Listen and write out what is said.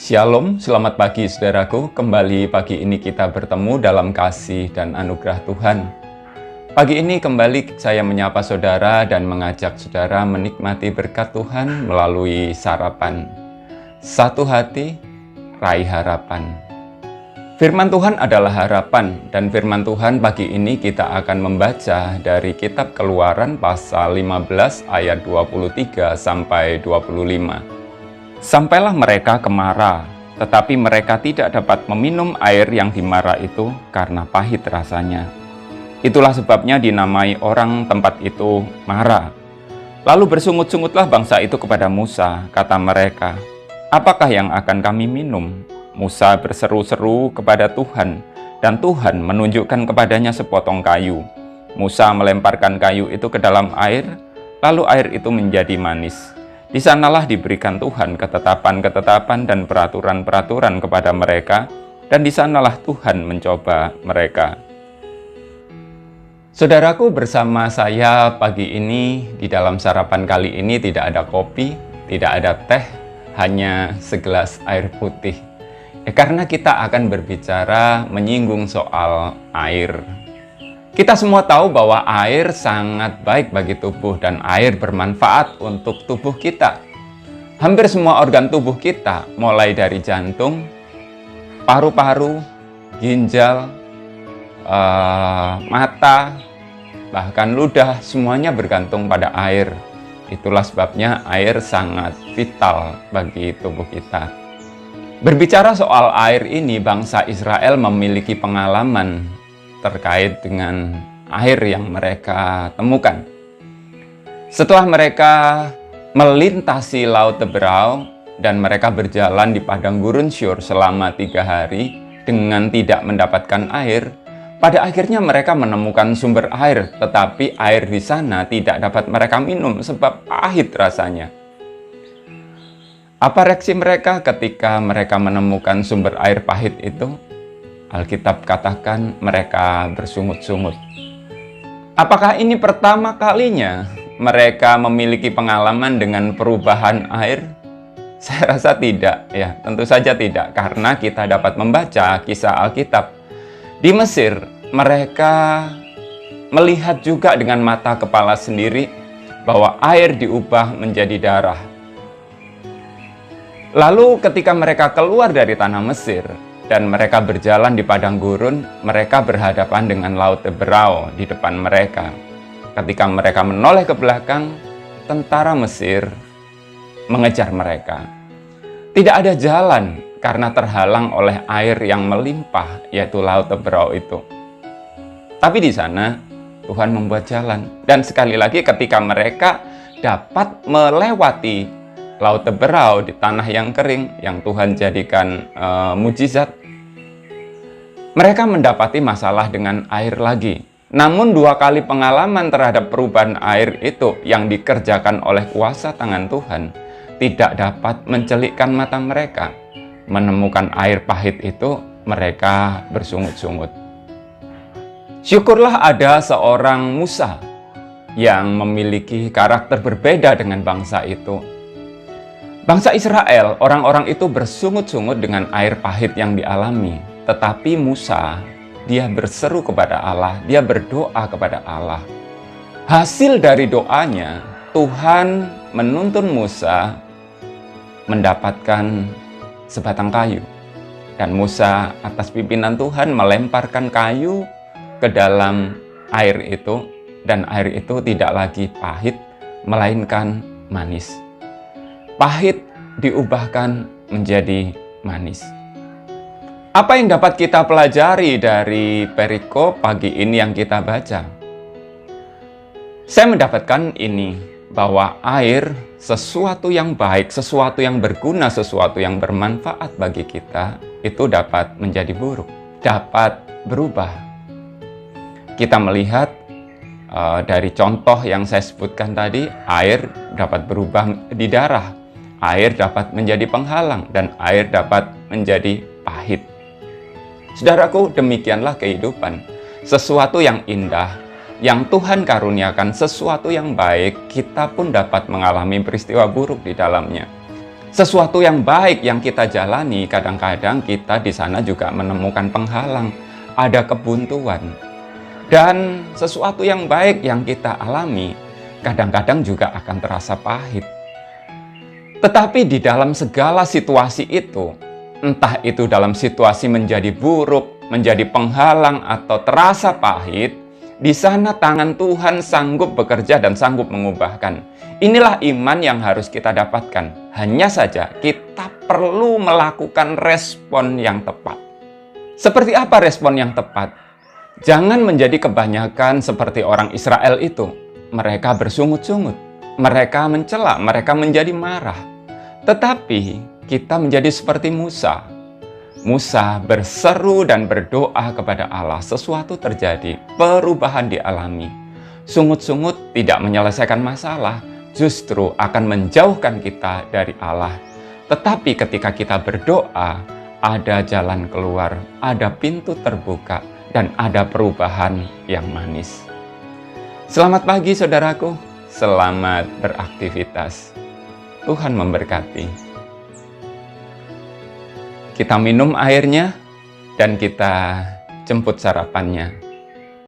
Shalom, selamat pagi saudaraku. Kembali pagi ini kita bertemu dalam kasih dan anugerah Tuhan. Pagi ini kembali saya menyapa saudara dan mengajak saudara menikmati berkat Tuhan melalui sarapan. Satu hati, raih harapan. Firman Tuhan adalah harapan, dan firman Tuhan pagi ini kita akan membaca dari kitab Keluaran pasal 15 ayat 23 sampai 25. Sampailah mereka ke Mara, tetapi mereka tidak dapat meminum air yang di Mara itu karena pahit rasanya. Itulah sebabnya dinamai orang tempat itu Mara. Lalu bersungut-sungutlah bangsa itu kepada Musa, kata mereka, "Apakah yang akan kami minum?" Musa berseru-seru kepada Tuhan, dan Tuhan menunjukkan kepadanya sepotong kayu. Musa melemparkan kayu itu ke dalam air, lalu air itu menjadi manis. Di sanalah diberikan Tuhan ketetapan-ketetapan dan peraturan-peraturan kepada mereka, dan di sanalah Tuhan mencoba mereka. Saudaraku, bersama saya pagi ini di dalam sarapan kali ini tidak ada kopi, tidak ada teh, hanya segelas air putih. Karena kita akan berbicara menyinggung soal air. Kita semua tahu bahwa air sangat baik bagi tubuh dan air bermanfaat untuk tubuh kita. Hampir semua organ tubuh kita, mulai dari jantung, paru-paru, ginjal, mata, bahkan ludah, semuanya bergantung pada air. Itulah sebabnya air sangat vital bagi tubuh kita. Berbicara soal air ini, bangsa Israel memiliki pengalaman terkait dengan air yang mereka temukan. Setelah mereka melintasi Laut Teberau dan mereka berjalan di padang gurun Syur selama 3 hari dengan tidak mendapatkan air, pada akhirnya mereka menemukan sumber air, tetapi air di sana tidak dapat mereka minum sebab pahit rasanya. Apa reaksi mereka ketika mereka menemukan sumber air pahit itu? Alkitab katakan mereka bersungut-sungut. Apakah ini pertama kalinya mereka memiliki pengalaman dengan perubahan air? Saya rasa tidak, ya, tentu saja tidak, karena kita dapat membaca kisah Alkitab. Di Mesir, mereka melihat juga dengan mata kepala sendiri bahwa air diubah menjadi darah. Lalu ketika mereka keluar dari tanah Mesir, dan mereka berjalan di padang gurun, mereka berhadapan dengan Laut Teberau di depan mereka. Ketika mereka menoleh ke belakang, tentara Mesir mengejar mereka. Tidak ada jalan karena terhalang oleh air yang melimpah, yaitu Laut Teberau itu. Tapi di sana Tuhan membuat jalan. Dan sekali lagi ketika mereka dapat melewati Laut Teberau di tanah yang kering, yang Tuhan jadikan mujizat, mereka mendapati masalah dengan air lagi. Namun 2 kali pengalaman terhadap perubahan air itu yang dikerjakan oleh kuasa tangan Tuhan tidak dapat mencelikkan mata mereka. Menemukan air pahit itu, mereka bersungut-sungut. Syukurlah ada seorang Musa yang memiliki karakter berbeda dengan bangsa itu. Bangsa Israel, orang-orang itu bersungut-sungut dengan air pahit yang dialami. Tetapi Musa, dia berseru kepada Allah, dia berdoa kepada Allah. Hasil dari doanya, Tuhan menuntun Musa mendapatkan sebatang kayu. Dan Musa atas pimpinan Tuhan melemparkan kayu ke dalam air itu, dan air itu tidak lagi pahit, melainkan manis. Pahit diubahkan menjadi manis. Apa yang dapat kita pelajari dari perikop pagi ini yang kita baca? Saya mendapatkan ini, bahwa air sesuatu yang baik, sesuatu yang berguna, sesuatu yang bermanfaat bagi kita, itu dapat menjadi buruk, dapat berubah. Kita melihat dari contoh yang saya sebutkan tadi, air dapat berubah di darah. Air dapat menjadi penghalang dan air dapat menjadi pahit. Saudaraku, demikianlah kehidupan. Sesuatu yang indah, yang Tuhan karuniakan, sesuatu yang baik, kita pun dapat mengalami peristiwa buruk di dalamnya. Sesuatu yang baik yang kita jalani, kadang-kadang kita di sana juga menemukan penghalang, ada kebuntuan. Dan sesuatu yang baik yang kita alami, kadang-kadang juga akan terasa pahit. Tetapi di dalam segala situasi itu, entah itu dalam situasi menjadi buruk, menjadi penghalang, atau terasa pahit, di sana tangan Tuhan sanggup bekerja dan sanggup mengubahkan. Inilah iman yang harus kita dapatkan. Hanya saja kita perlu melakukan respon yang tepat. Seperti apa respon yang tepat? Jangan menjadi kebanyakan seperti orang Israel itu. Mereka bersungut-sungut, mereka mencela, mereka menjadi marah. Tetapi kita menjadi seperti Musa. Musa berseru dan berdoa kepada Allah, sesuatu terjadi, perubahan dialami. Sungut-sungut tidak menyelesaikan masalah, justru akan menjauhkan kita dari Allah. Tetapi ketika kita berdoa, ada jalan keluar, ada pintu terbuka, dan ada perubahan yang manis. Selamat pagi saudaraku, selamat beraktivitas. Tuhan memberkati. Kita minum airnya dan kita jemput sarapannya.